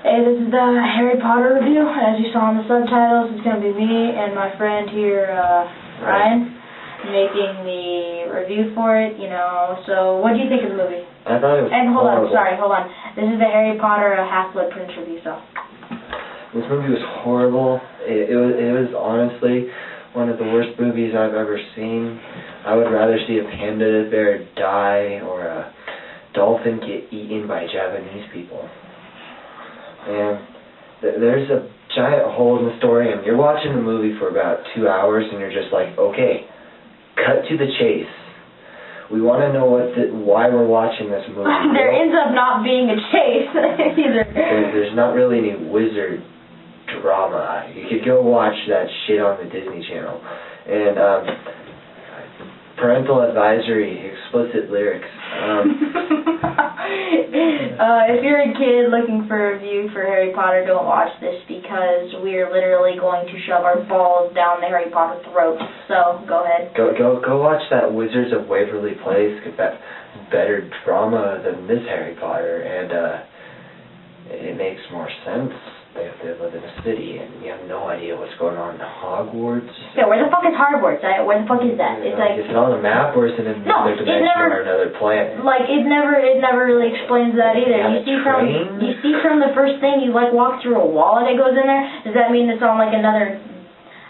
Hey, this is the Harry Potter review. As you saw in the subtitles, it's going to be me and my friend here, Ryan, making the review for it, you know. So, what do you think of the movie? I thought it was hold horrible. on. This is the Harry Potter Half-Blood Prince review, so. This movie was horrible. It was honestly one of the worst movies I've ever seen. I would rather see a panda bear die or a dolphin get eaten by Japanese people. And there's a giant hole in the story, and you're watching the movie for about 2 hours, and you're just like, okay, cut to the chase. We want to know why we're watching this movie. There ends up not being a chase either. There's not really any wizard drama. You could go watch that shit on the Disney Channel. And parental advisory, explicit lyrics. If you're a kid looking for a review for Harry Potter, don't watch this because we're literally going to shove our balls down the Harry Potter throat. So, go ahead. Go watch that Wizards of Waverly Place, because that's better drama than this Harry Potter, and it makes more sense. They live in a city, and you have no idea what's going on in Hogwarts. Yeah, where the fuck is Hogwarts? Where the fuck is that? It's like, is it on the map, or is it in another dimension or another planet? Like, it never really explains that either. You see from the first thing, you like walk through a wall and it goes in there. Does that mean it's on like another?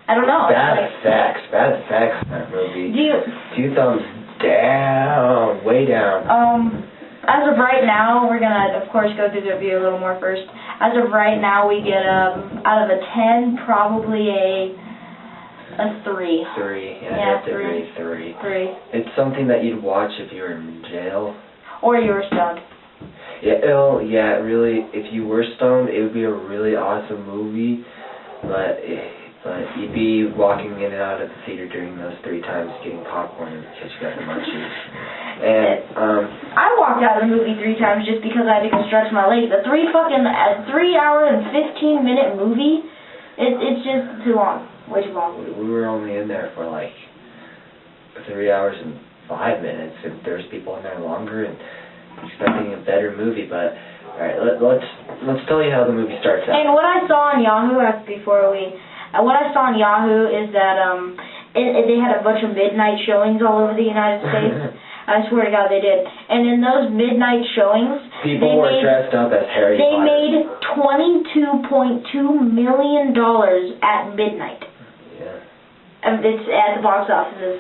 I don't know. Bad facts in that movie. 2 thumbs down, way down. As of right now, we're gonna, of course, go through the review a little more first. As of right now, we get, out of a 10, probably a 3. 3, yeah, definitely 3. 3. It's something that you'd watch if you were in jail. Or you were stoned. Yeah, really, if you were stoned, it would be a really awesome movie, but you'd be walking in and out of the theater during those 3 times getting popcorn because you got the munchies. And, I walked out of the movie 3 times just because I had to go stretch my legs. A 3 hour and 15-minute movie, it's just too long. Way too long. We were only in there for like 3 hours and 5 minutes, and there's people in there longer and expecting a better movie, but alright, let's tell you how the movie starts out. And what I saw on Yahoo is that they had a bunch of midnight showings all over the United States. I swear to God they did. And in those midnight showings, people were dressed up as Harry Potter. They made $22.2 million at midnight. Yeah. It's at the box offices.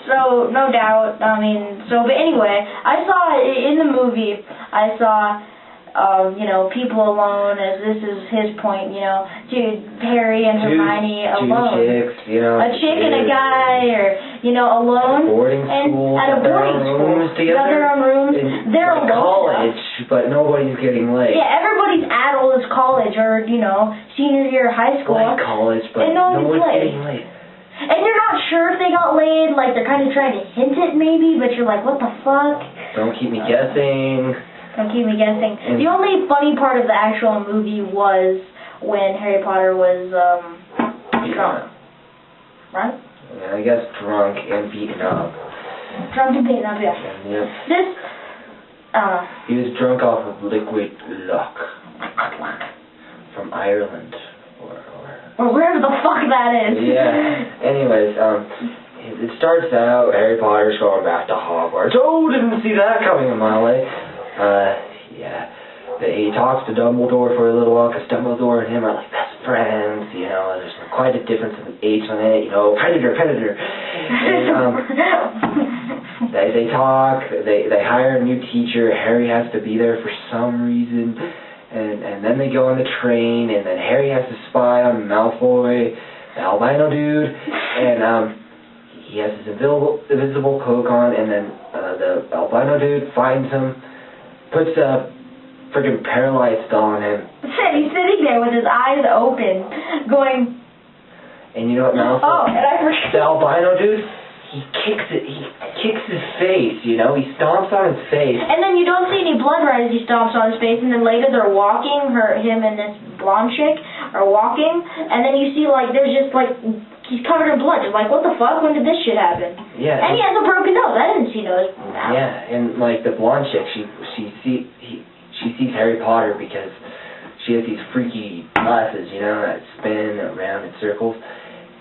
So, no doubt, but anyway, I saw in the movie, people alone, as this is his point, Harry and Hermione alone. 2 chicks, a chick and a guy, or, alone. Boarding school. At a boarding school. Together. Their own rooms. They're alone. College, but nobody's getting laid. Yeah, everybody's at all this college, or, senior year of high school. Like college, but and no one's getting laid. And you're not sure if they got laid, like they're kind of trying to hint it maybe, but you're like, what the fuck? Don't keep me guessing. Don't keep me guessing. The only funny part of the actual movie was when Harry Potter was drunk. Right? Yeah, I guess drunk and beaten up. Drunk and beaten up, yeah. Yep. He was drunk off of liquid luck. From Ireland. Or wherever the fuck that is. Yeah. Anyways, it starts out, Harry Potter's going back to Hogwarts. Oh, didn't see that coming a mile away. Yeah. He talks to Dumbledore for a little while, because Dumbledore and him are like best friends, there's quite a difference in age on it, predator. And, they talk, they hire a new teacher, Harry has to be there for some reason, and then they go on the train, and then Harry has to spy on Malfoy, the albino dude, and, he has his invisible cloak on, and then, the albino dude finds him, puts a freaking paralyzed doll on him. He's sitting there with his eyes open, going... And you know what Malfoy... Oh, and I forgot... The albino dude, he kicks his face, he stomps on his face. And then you don't see any blood right as he stomps on his face, and then later they're walking, him and this blonde chick are walking, and then you see, there's just, he's covered in blood. You're like, what the fuck? When did this shit happen? Yeah. And he has a broken nose. I didn't see those. Yeah, and, the blonde chick, she sees Harry Potter because she she has these freaky glasses, you know, that spin around in circles.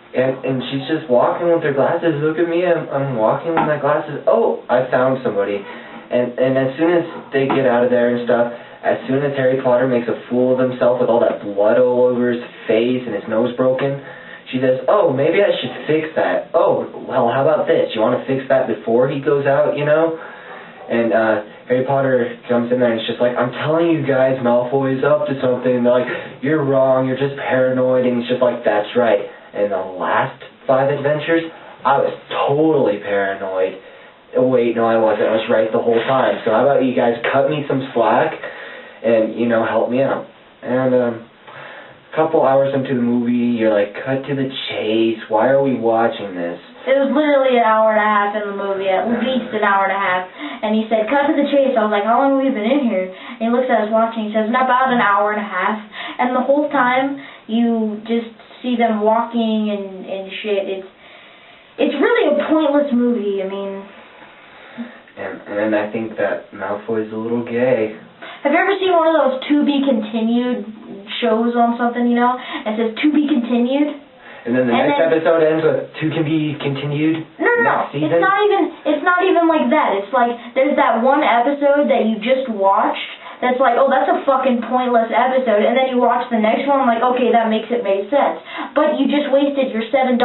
And she's just walking with her glasses. Look at me, I'm walking with my glasses. Oh, I found somebody. And as soon as they get out of there and stuff, as soon as Harry Potter makes a fool of himself with all that blood all over his face and his nose broken, she says, oh, maybe I should fix that. Oh, well, how about this? You want to fix that before he goes out, you know? And Harry Potter comes in there and it's just like, I'm telling you guys, Malfoy's up to something. And they're like, you're wrong, you're just paranoid. And he's just like, that's right. And the last 5 adventures, I was totally paranoid. Oh, wait, no, I wasn't. I was right the whole time. So how about you guys cut me some slack and, you know, help me out. And a couple hours into the movie, you're like, cut to the chase. Why are we watching this? It was literally an hour and a half in the movie, at least an hour and a half. And he said, cut to the chase. I was like, how long have we been in here? And he looks at his watch and he says, about an hour and a half. And the whole time, you just see them walking and shit. It's really a pointless movie. I mean... And I think that Malfoy's a little gay. Have you ever seen one of those to be continued shows on something, you know? It says to be continued. And then the next episode ends with to can be continued. No. It's not even like that. It's like there's that one episode that you just watched that's like, oh, that's a fucking pointless episode, and then you watch the next one, like, okay, that makes sense. But you just wasted your $7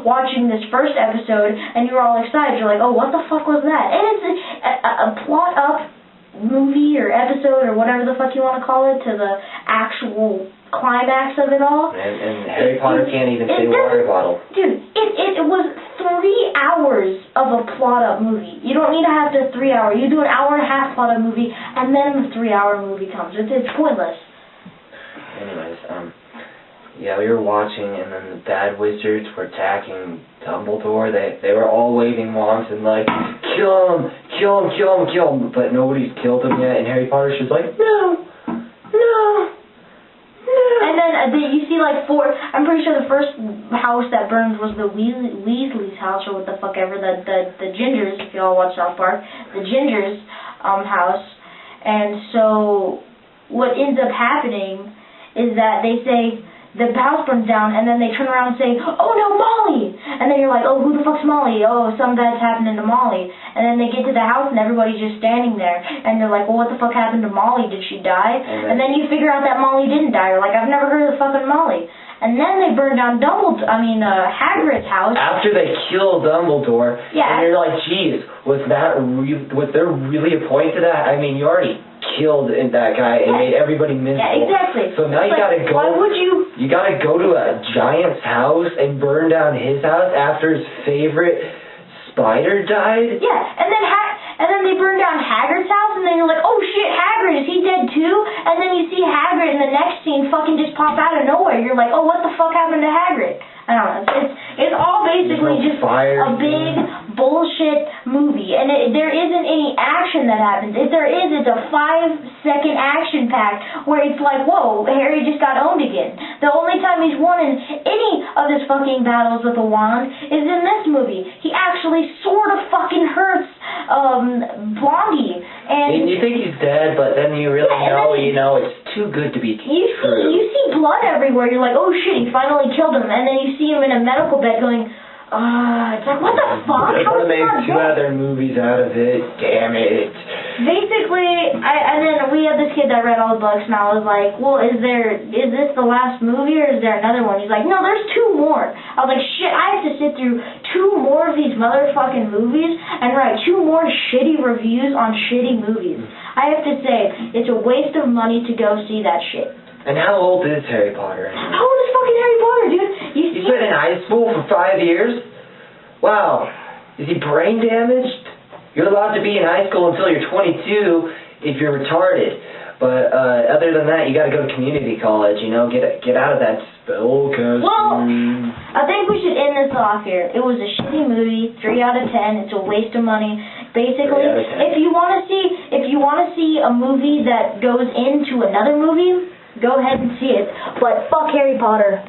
watching this first episode, and you were all excited. You're like, oh, what the fuck was that? And it's a plot up movie or episode or whatever the fuck you want to call it to the actual climax of it all. And Harry Potter can't even say water bottle. Dude, it was 3 hours of a plot up movie. You don't need to have the 3 hour. You do an hour and a half plot up movie, and then the 3 hour movie comes. It's pointless. Anyways, yeah, we were watching, and then the bad wizards were attacking Dumbledore. They were all waving wands and like, kill him, kill him, kill him, kill him. But nobody's killed him yet, and Harry Potter's just like, no. And then you see like 4, I'm pretty sure the first house that burned was the Weasley's house, or what the fuck ever, the Gingers, if y'all watch South Park, the Gingers house. And so what ends up happening is that they say the house burns down, and then they turn around and say, oh no, Molly! And then you're like, oh, who the fuck's Molly? Oh, something bad's happening to Molly. And then they get to the house, and everybody's just standing there. And they're like, well, what the fuck happened to Molly? Did she die? And then you figure out that Molly didn't die. You're like, I've never heard of fucking Molly. And then they burn down Hagrid's house. After they kill Dumbledore, yeah. And you're like, geez, was there really a point to that? I mean, you already killed that guy and made everybody miserable. Yeah, exactly. So now you gotta go. Why would you? You gotta go to a giant's house and burn down his house after his favorite spider died? Yeah, and then they burn down Hagrid's house, and then you're like, oh shit, Hagrid, is he dead too? And then you see Hagrid in the next scene fucking just pop out of nowhere. You're like, oh, what the fuck happened to Hagrid? I don't know. It's all basically just a big bullshit movie, and there isn't any action that happens. If there is, it's a 5-second action pack where it's like, whoa, Harry just got owned again. The only time he's won in any of his fucking battles with a wand is in this movie. He actually sort of fucking hurts Blondie, and you think he's dead, but then you really know it's too good to be true. You see blood everywhere. You're like, oh shit, he finally killed him, and then you see him in a medical bed going, it's like, what the fuck? They're going to make 2 other movies out of it. Damn it. Basically, and then we had this kid that read all the books, and I was like, well, is this the last movie, or is there another one? He's like, no, there's 2 more. I was like, shit, I have to sit through 2 more of these motherfucking movies and write 2 more shitty reviews on shitty movies. I have to say, it's a waste of money to go see that shit. And how old is Harry Potter? How old is fucking Harry Potter, dude? He's been in high school for 5 years? Wow. Is he brain damaged? You're allowed to be in high school until you're 22 if you're retarded. But other than that, you got to go to community college, you know, get out of that spellcasting. Well, I think we should end this off here. It was a shitty movie, 3 out of 10. It's a waste of money. Basically, if you want to see a movie that goes into another movie, go ahead and see it. But fuck Harry Potter.